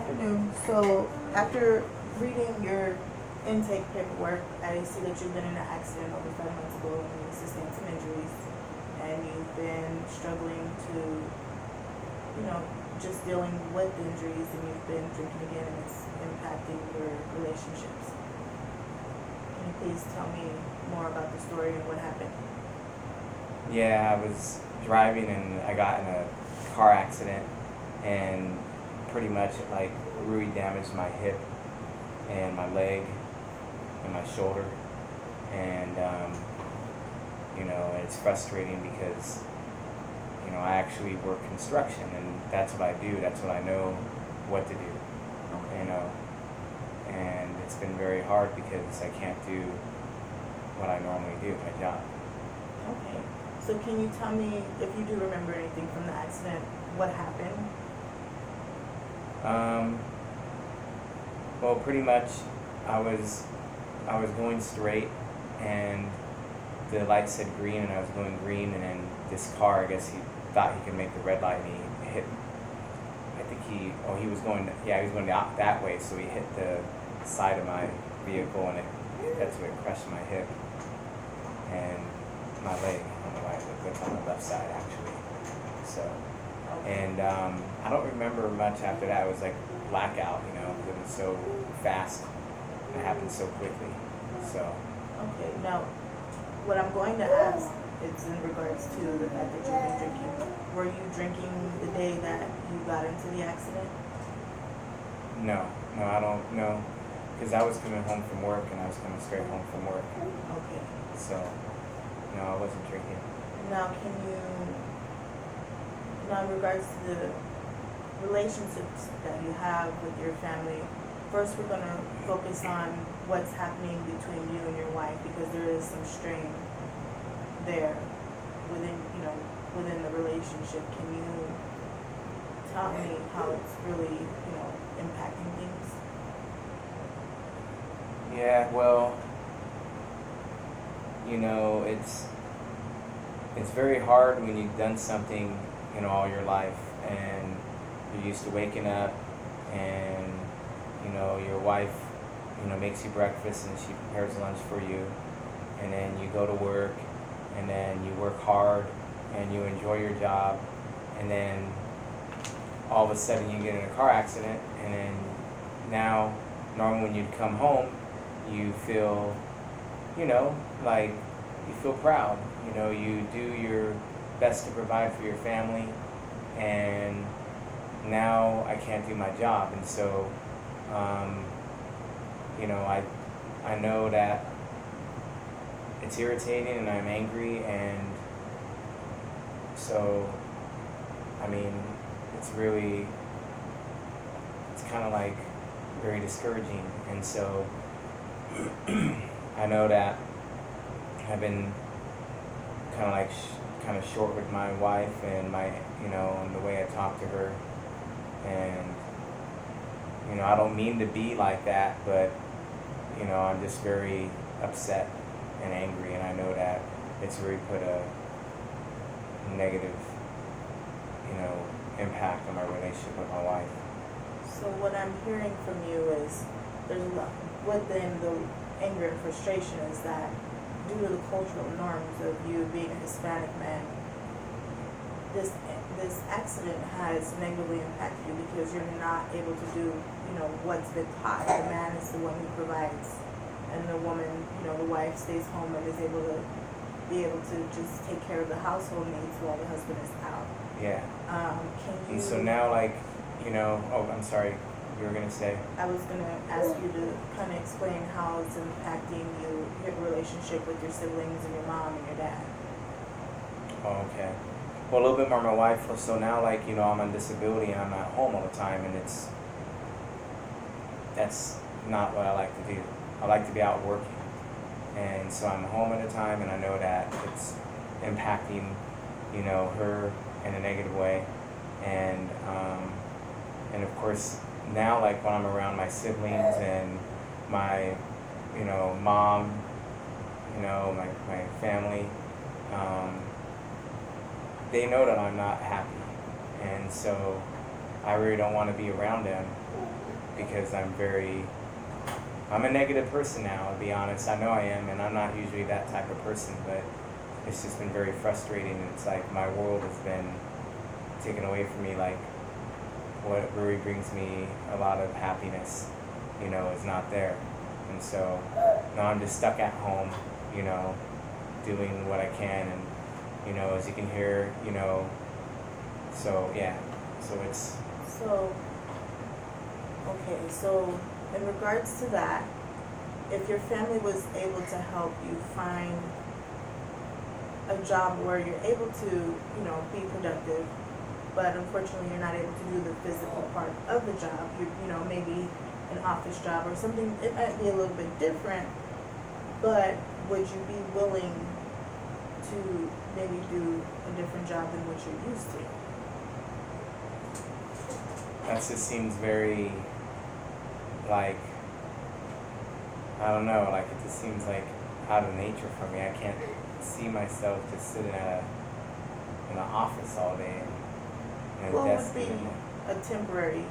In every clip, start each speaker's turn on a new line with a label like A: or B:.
A: afternoon. So, after reading your intake paperwork, I see that you've been in an accident over 5 months ago and you sustained some injuries, and you've been struggling to, just dealing with the injuries, and you've been drinking again, and it's impacting your relationships. Can you please tell me more about the story and what happened?
B: Yeah, I was driving and I got in a car accident, and pretty much it like really damaged my hip and my leg and my shoulder. And it's frustrating because I actually work construction, and that's what I do. That's what I know what to do.
A: Okay.
B: And it's been very hard because I can't do what I normally do, my job.
A: Okay. So can you tell me, if you do remember anything from the accident, what happened?
B: Well, pretty much, I was going straight, and the light said green, and I was going green, and then this car, I guess he thought he could make the red light, and he hit. I think he was going. He was going that way, so he hit the side of my vehicle, and that's what crushed my hip and my leg on the right, it's on the left side actually. So, and I don't remember much after that. It was like blackout, because it was so fast. It happened so quickly. So.
A: Okay. Now, what I'm going to ask is in regards to the fact that you've been drinking. Were you drinking the day that you got into the accident?
B: No, I don't know, because I was coming home from work, and I was coming straight home from work.
A: Okay.
B: So, no, I wasn't drinking.
A: Now, now in regards to the relationships that you have with your family, first we're going to focus on what's happening between you and your wife, because there is some strain there within the relationship. Can you tell me how it's really, impacting things?
B: Yeah, well, it's very hard when you've done something, all your life, and you're used to waking up, and your wife, makes you breakfast and she prepares lunch for you, and then you go to work, and then you work hard, and you enjoy your job, and then all of a sudden you get in a car accident, and then now, normally when you'd come home, you feel, like you feel proud. You do your best to provide for your family, and now I can't do my job, and so, I know that it's irritating, and I'm angry, and so, it's kind of like very discouraging, and so I know that I've been kind of short with my wife, and and the way I talk to her, and I don't mean to be like that, but I'm just very upset and angry, and I know that it's really put a negative impact on my relationship with my wife.
A: So what I'm hearing from you is there's a lot within the anger and frustration is that due to the cultural norms of you being a Hispanic man, this accident has negatively impacted you because you're not able to do, what's been taught. The man is the one who provides, and the woman, the wife stays home and is able to just take care of the household needs while the husband is out.
B: Yeah.
A: Can you?
B: And so now, I'm sorry, you were gonna say?
A: I was gonna ask you to kind of explain how it's impacting your relationship with your siblings and your mom and your dad.
B: Oh, okay. Well, a little bit more my wife. So now, I'm on disability and I'm at home all the time, and that's not what I like to do. I like to be out working, and so I'm home at a time, and I know that it's impacting, her in a negative way, and of course now, when I'm around my siblings and my, mom, my family, they know that I'm not happy, and so I really don't want to be around them because I'm a negative person now, to be honest. I know I am, and I'm not usually that type of person, but it's just been very frustrating. And it's like my world has been taken away from me. Like what really brings me a lot of happiness, is not there. And so now I'm just stuck at home, doing what I can. And, as you can hear, so yeah, so it's.
A: So, okay, so in regards to that, if your family was able to help you find a job where you're able to, be productive, but unfortunately you're not able to do the physical part of the job, maybe an office job or something, it might be a little bit different, but would you be willing to maybe do a different job than what you're used to?
B: That just seems very, like, I don't know, like it just seems like out of nature for me. I can't see myself just sitting in an office all day and
A: Well,
B: a
A: it
B: desk.
A: would be a temporary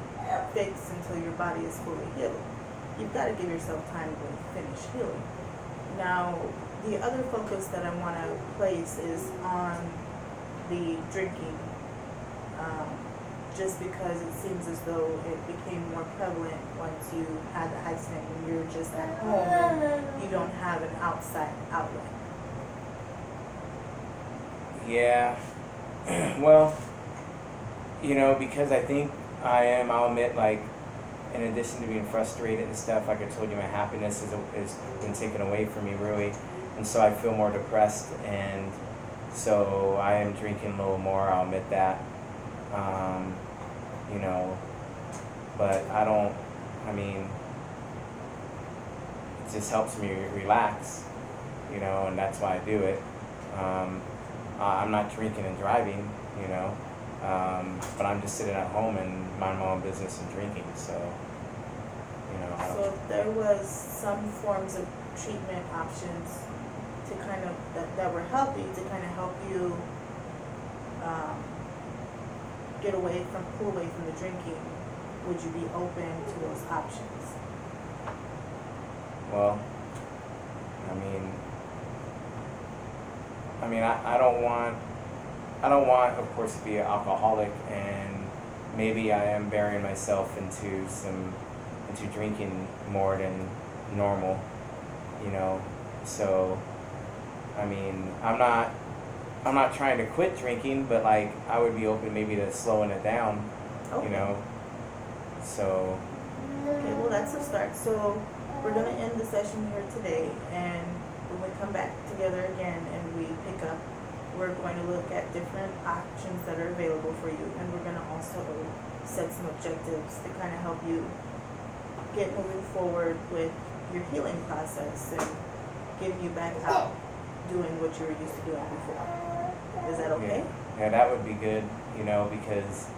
A: fix until your body is fully healed. You've got to give yourself time to finish healing. Now, the other focus that I want to place is on the drinking, just because it seems as though it became more prevalent once you had the accident and you're just at home and you don't have an outside outlet.
B: Yeah. Well, because I think I'll admit, like, in addition to being frustrated and stuff, like I told you, my happiness is been taken away from me, really. And so I feel more depressed, and so I am drinking a little more, I'll admit that. But it just helps me relax, and that's why I do it. I'm not drinking and driving, but I'm just sitting at home and mind my own business and drinking, so,
A: So if there was some forms of treatment options to kind of, that were healthy, to kind of help you pull away from the drinking, would you be open to those options?
B: Well, I don't want, of course, to be an alcoholic, and maybe I am burying myself into drinking more than normal, so, I'm not trying to quit drinking, but like, I would be open maybe to slowing it down,
A: Okay.
B: So.
A: Okay, well, that's a start. So we're going to end the session here today, and when we come back together again and we pick up, we're going to look at different options that are available for you, and we're going to also set some objectives to kind of help you get moving forward with your healing process and get you back out doing what you were used to doing before. Is that okay?
B: Yeah, that would be good, because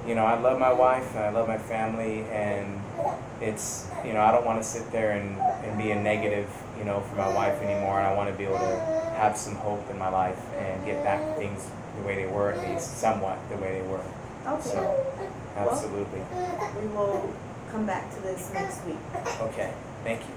B: I love my wife and I love my family, and it's, I don't want to sit there and be a negative, for my wife anymore, and I want to be able to have some hope in my life and get back to things the way they were, at least somewhat the way they were.
A: Okay.
B: So, absolutely.
A: Well, we will come back to this next week.
B: Okay, thank you.